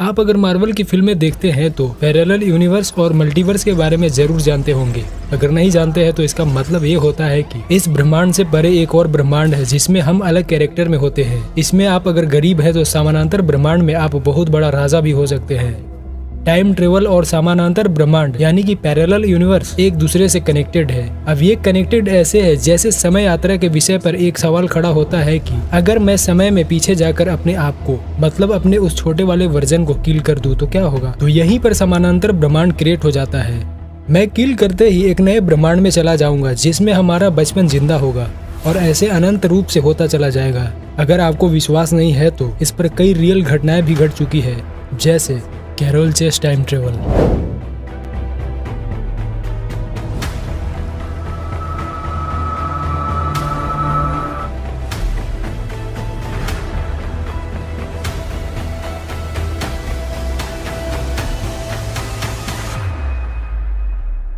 आप अगर मार्वल की फिल्में देखते हैं तो पैरेलल यूनिवर्स और मल्टीवर्स के बारे में जरूर जानते होंगे। अगर नहीं जानते हैं तो इसका मतलब ये होता है कि इस ब्रह्मांड से परे एक और ब्रह्मांड है जिसमें हम अलग कैरेक्टर में होते हैं। इसमें आप अगर गरीब है तो समानांतर ब्रह्मांड में आप बहुत बड़ा राजा भी हो सकते हैं। टाइम ट्रेवल और समानांतर ब्रह्मांड यानी कि पैरेलल यूनिवर्स एक दूसरे से कनेक्टेड है। अब ये कनेक्टेड ऐसे है जैसे समय यात्रा के विषय पर एक सवाल खड़ा होता है कि अगर मैं समय में पीछे जाकर अपने आप को मतलब अपने उस छोटे वाले वर्जन को किल कर दूं तो क्या होगा। तो यहीं पर समानांतर ब्रह्मांड क्रिएट हो जाता है। मैं किल करते ही एक नए ब्रह्मांड में चला जाऊंगा जिसमें हमारा बचपन जिंदा होगा और ऐसे अनंत रूप से होता चला जाएगा। अगर आपको विश्वास नहीं है तो इस पर कई रियल घटनाएं भी घट चुकी है, जैसे कैरोल चेस टाइम ट्रेवल।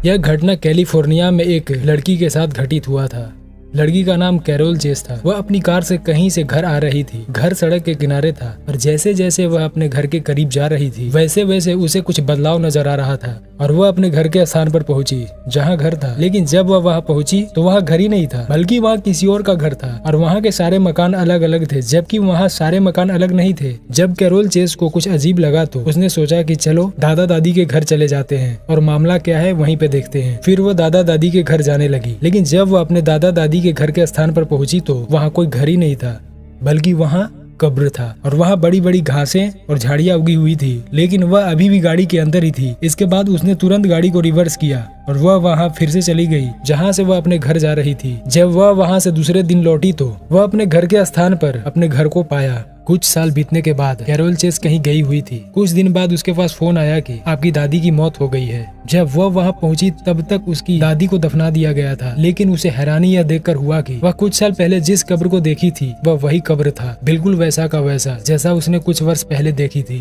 यह घटना कैलिफोर्निया में एक लड़की के साथ घटित हुआ था। लड़की का नाम कैरोल चेस था। वह अपनी कार से कहीं से घर आ रही थी। घर सड़क के किनारे था और जैसे जैसे वह अपने घर के करीब जा रही थी वैसे वैसे उसे कुछ बदलाव नजर आ रहा था और वह अपने घर के स्थान पर पहुंची जहां घर था। लेकिन जब वह वहां पहुंची तो वहां घर ही नहीं था, बल्कि वहां किसी और का घर था और वहां के सारे मकान अलग अलग थे, जबकि वहां सारे मकान अलग नहीं थे। जब कैरोल चेस को कुछ अजीब लगा तो उसने सोचा कि चलो दादा दादी के घर चले जाते हैं और मामला क्या है वहीं पे देखते हैं। फिर वो दादा दादी के घर जाने लगी। लेकिन जब वो अपने दादा दादी के घर के स्थान पर पहुंची तो वहां कोई घर ही नहीं था, बल्कि वहां कब्र था और वहां बड़ी बड़ी घासें और झाड़ियां उगी हुई थी। लेकिन वह अभी भी गाड़ी के अंदर ही थी। इसके बाद उसने तुरंत गाड़ी को रिवर्स किया और वह वहां फिर से चली गई जहां से वह अपने घर जा रही थी। जब वह वहां से दूसरे दिन लौटी तो वह अपने घर के स्थान पर अपने घर को पाया। कुछ साल बीतने के बाद कैरोल चेस कहीं गई हुई थी। कुछ दिन बाद उसके पास फोन आया कि आपकी दादी की मौत हो गई है। जब वह वहां पहुंची तब तक उसकी दादी को दफना दिया गया था। लेकिन उसे हैरानी यह देखकर हुआ कि वह कुछ साल पहले जिस कब्र को देखी थी वह वही कब्र था, बिल्कुल वैसा का वैसा जैसा उसने कुछ वर्ष पहले देखी थी।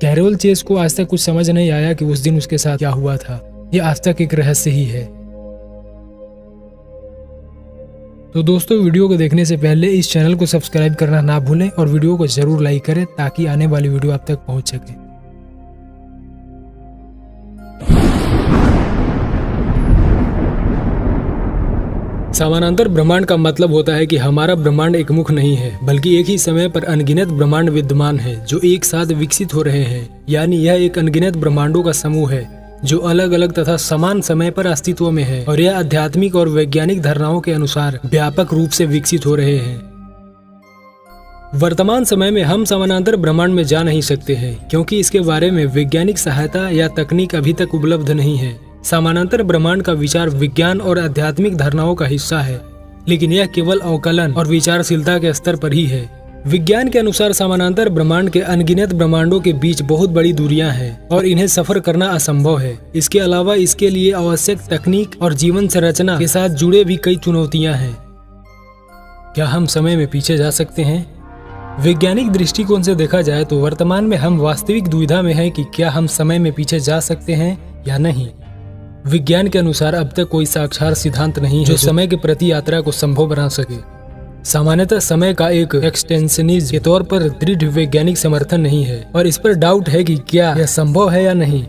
कैरोल चेस को आज तक कुछ समझ नहीं आया कि उस दिन उसके साथ क्या हुआ था। यह आज तक एक रहस्य ही है। तो दोस्तों, वीडियो को देखने से पहले इस चैनल को सब्सक्राइब करना ना भूलें और वीडियो को जरूर लाइक करें ताकि आने वाली वीडियो आप तक पहुंच सके। समानांतर ब्रह्मांड का मतलब होता है कि हमारा ब्रह्मांड एक मुख नहीं है, बल्कि एक ही समय पर अनगिनत ब्रह्मांड विद्यमान है जो एक साथ विकसित हो रहे हैं। यानी यह एक अनगिनत ब्रह्मांडों का समूह है जो अलग अलग तथा समान समय पर अस्तित्व में है और यह आध्यात्मिक और वैज्ञानिक धारणाओं के अनुसार व्यापक रूप से विकसित हो रहे हैं। वर्तमान समय में हम समानांतर ब्रह्मांड में जा नहीं सकते हैं क्योंकि इसके बारे में वैज्ञानिक सहायता या तकनीक अभी तक उपलब्ध नहीं है। समानांतर ब्रह्मांड का विचार विज्ञान और आध्यात्मिक धारणाओं का हिस्सा है, लेकिन यह केवल अवकलन और विचारशीलता के स्तर पर ही है। विज्ञान के अनुसार समानांतर ब्रह्मांड के अनगिनत ब्रह्मांडों के बीच बहुत बड़ी दूरियां हैं और इन्हें सफर करना असंभव है। इसके अलावा इसके लिए आवश्यक तकनीक और जीवन संरचना के साथ जुड़े भी कई चुनौतियां हैं। क्या हम समय में पीछे जा सकते हैं? वैज्ञानिक दृष्टिकोण से देखा जाए तो वर्तमान में हम वास्तविक दुविधा में हैं कि क्या हम समय में पीछे जा सकते हैं या नहीं। विज्ञान के अनुसार अब तक कोई साक्षात सिद्धांत नहीं है जो समय के प्रति यात्रा को संभव बना सके। सामान्यतः समय का एक एक्सटेंशनिज के तौर पर दृढ़ वैज्ञानिक समर्थन नहीं है और इस पर डाउट है कि क्या यह संभव है या नहीं।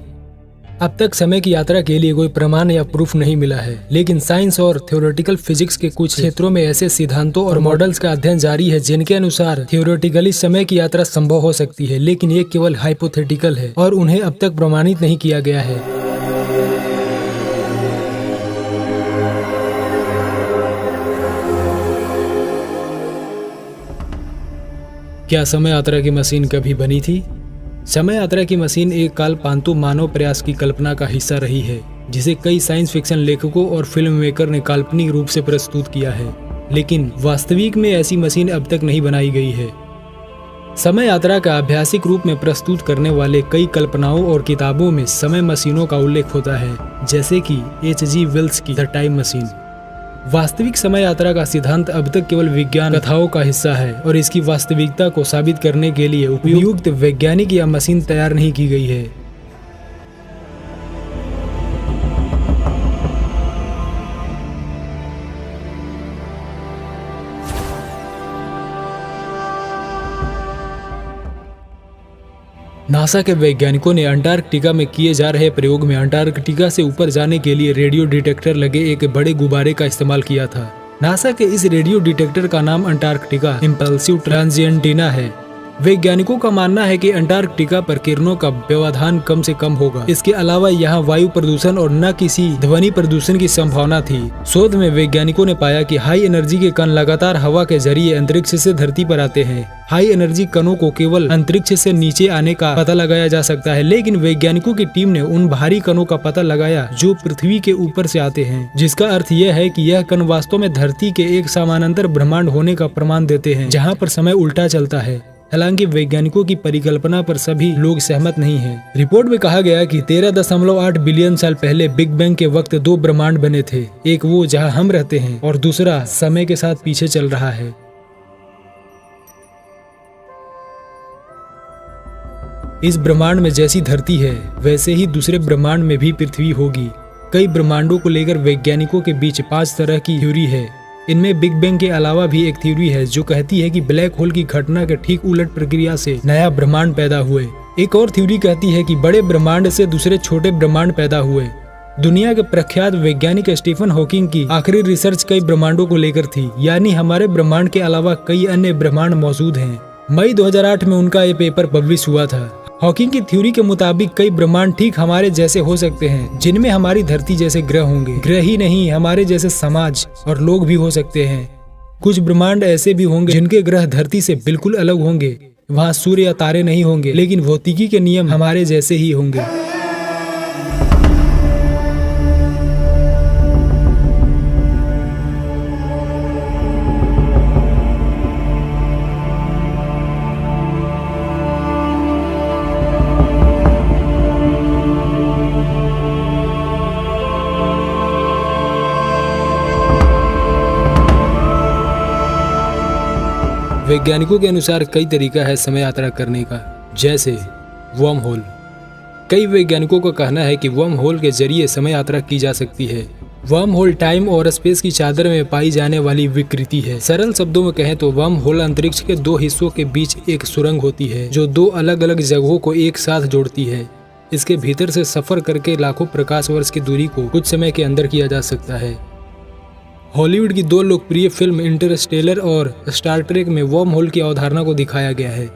अब तक समय की यात्रा के लिए कोई प्रमाण या प्रूफ नहीं मिला है, लेकिन साइंस और थ्योरेटिकल फिजिक्स के कुछ क्षेत्रों में ऐसे सिद्धांतों और मॉडल्स का अध्ययन जारी है जिनके अनुसार थ्योरेटिकली समय की यात्रा संभव हो सकती है, लेकिन ये केवल हाइपोथेटिकल है और उन्हें अब तक प्रमाणित नहीं किया गया है। क्या समय यात्रा की मशीन कभी बनी थी? समय यात्रा की मशीन एक कालपांतु मानव प्रयास की कल्पना का हिस्सा रही है जिसे कई साइंस फिक्शन लेखकों और फिल्म मेकर ने काल्पनिक रूप से प्रस्तुत किया है, लेकिन वास्तविक में ऐसी मशीन अब तक नहीं बनाई गई है। समय यात्रा का आभासिक रूप में प्रस्तुत करने वाले कई कल्पनाओं और किताबों में समय मशीनों का उल्लेख होता है, जैसे कि H.G. वेल्स की द टाइम मशीन। वास्तविक समय यात्रा का सिद्धांत अब तक केवल विज्ञान कथाओं का हिस्सा है और इसकी वास्तविकता को साबित करने के लिए उपयुक्त वैज्ञानिक या मशीन तैयार नहीं की गई है। नासा के वैज्ञानिकों ने अंटार्कटिका में किए जा रहे प्रयोग में अंटार्कटिका से ऊपर जाने के लिए रेडियो डिटेक्टर लगे एक बड़े गुब्बारे का इस्तेमाल किया था। नासा के इस रेडियो डिटेक्टर का नाम अंटार्कटिका इम्पल्सिव ट्रांजिएंटिना है। वैज्ञानिकों का मानना है कि अंटार्कटिका पर किरणों का व्यवधान कम से कम होगा। इसके अलावा यहाँ वायु प्रदूषण और न किसी ध्वनि प्रदूषण की संभावना थी। शोध में वैज्ञानिकों ने पाया कि हाई एनर्जी के कण लगातार हवा के जरिए अंतरिक्ष से धरती पर आते हैं। हाई एनर्जी कणों को केवल अंतरिक्ष से नीचे आने का पता लगाया जा सकता है, लेकिन वैज्ञानिकों की टीम ने उन भारी कणों का पता लगाया जो पृथ्वी के ऊपर से आते हैं, जिसका अर्थ यह है कि यह कण वास्तव में धरती के एक समानांतर ब्रह्मांड होने का प्रमाण देते हैं, जहाँ पर समय उल्टा चलता है। हालांकि वैज्ञानिकों की परिकल्पना पर सभी लोग सहमत नहीं हैं। रिपोर्ट में कहा गया कि 13.8 बिलियन साल पहले बिग बैंग के वक्त 2 ब्रह्मांड बने थे, एक वो जहां हम रहते हैं और दूसरा समय के साथ पीछे चल रहा है। इस ब्रह्मांड में जैसी धरती है वैसे ही दूसरे ब्रह्मांड में भी पृथ्वी होगी। कई ब्रह्मांडों को लेकर वैज्ञानिकों के बीच 5 तरह की थ्योरी है। इनमें बिग बैंग के अलावा भी एक थ्योरी है जो कहती है कि ब्लैक होल की घटना के ठीक उलट प्रक्रिया से नया ब्रह्मांड पैदा हुए। एक और थ्योरी कहती है कि बड़े ब्रह्मांड से दूसरे छोटे ब्रह्मांड पैदा हुए। दुनिया के प्रख्यात वैज्ञानिक स्टीफन हॉकिंग की आखिरी रिसर्च कई ब्रह्मांडों को लेकर थी, यानी हमारे ब्रह्मांड के अलावा कई अन्य ब्रह्मांड मौजूद हैं। मई 2008 में उनका ये पेपर पब्लिश हुआ था। हॉकिंग की थ्योरी के मुताबिक कई ब्रह्मांड ठीक हमारे जैसे हो सकते हैं, जिनमें हमारी धरती जैसे ग्रह होंगे। ग्रह ही नहीं, हमारे जैसे समाज और लोग भी हो सकते हैं। कुछ ब्रह्मांड ऐसे भी होंगे जिनके ग्रह धरती से बिल्कुल अलग होंगे। वहाँ सूर्य या तारे नहीं होंगे, लेकिन भौतिकी के नियम हमारे जैसे ही होंगे। वैज्ञानिकों के अनुसार कई तरीका है समय यात्रा करने का, जैसे वर्म होल। कई वैज्ञानिकों का कहना है कि वर्म होल के जरिए समय यात्रा की जा सकती है। वर्म होल टाइम और स्पेस की चादर में पाई जाने वाली विकृति है। सरल शब्दों में कहें तो वर्म होल अंतरिक्ष के 2 हिस्सों के बीच एक सुरंग होती है जो 2 अलग अलग जगहों को एक साथ जोड़ती है। इसके भीतर से सफर करके लाखों प्रकाश वर्ष की दूरी को कुछ समय के अंदर किया जा सकता है। हॉलीवुड की 2 लोकप्रिय फिल्म इंटरस्टेलर और स्टार ट्रेक में वर्म होल की अवधारणा को दिखाया गया है।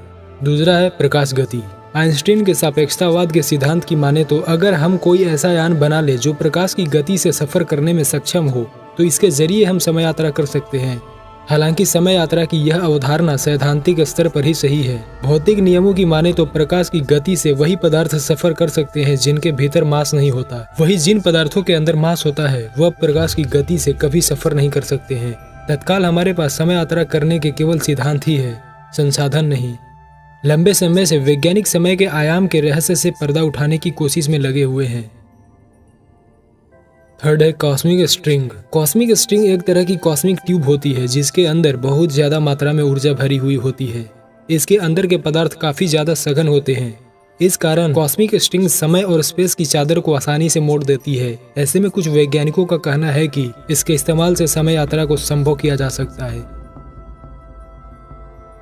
दूसरा है प्रकाश गति। आइंस्टीन के सापेक्षतावाद के सिद्धांत की माने तो अगर हम कोई ऐसा यान बना ले जो प्रकाश की गति से सफर करने में सक्षम हो तो इसके जरिए हम समय यात्रा कर सकते हैं। हालांकि समय यात्रा की यह अवधारणा सैद्धांतिक स्तर पर ही सही है। भौतिक नियमों की माने तो प्रकाश की गति से वही पदार्थ सफर कर सकते हैं जिनके भीतर मास नहीं होता। वही जिन पदार्थों के अंदर मास होता है वह प्रकाश की गति से कभी सफर नहीं कर सकते हैं। तत्काल हमारे पास समय यात्रा करने के केवल सिद्धांत ही है, संसाधन नहीं। लंबे समय से वैज्ञानिक समय के आयाम के रहस्य से पर्दा उठाने की कोशिश में लगे हुए हैं। थर्ड है कॉस्मिक स्ट्रिंग। कॉस्मिक स्ट्रिंग एक तरह की कॉस्मिक ट्यूब होती है जिसके अंदर बहुत ज्यादा मात्रा में ऊर्जा भरी हुई होती है। इसके अंदर के पदार्थ काफी ज्यादा सघन होते हैं। इस कारण कॉस्मिक स्ट्रिंग समय और स्पेस की चादर को आसानी से मोड़ देती है। ऐसे में कुछ वैज्ञानिकों का कहना है कि इसके इस्तेमाल से समय यात्रा को संभव किया जा सकता है।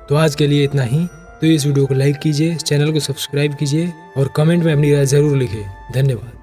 तो आज के लिए इतना ही। तो इस वीडियो को लाइक कीजिए, चैनल को सब्सक्राइब कीजिए और कमेंट में अपनी राय जरूर लिखें। धन्यवाद।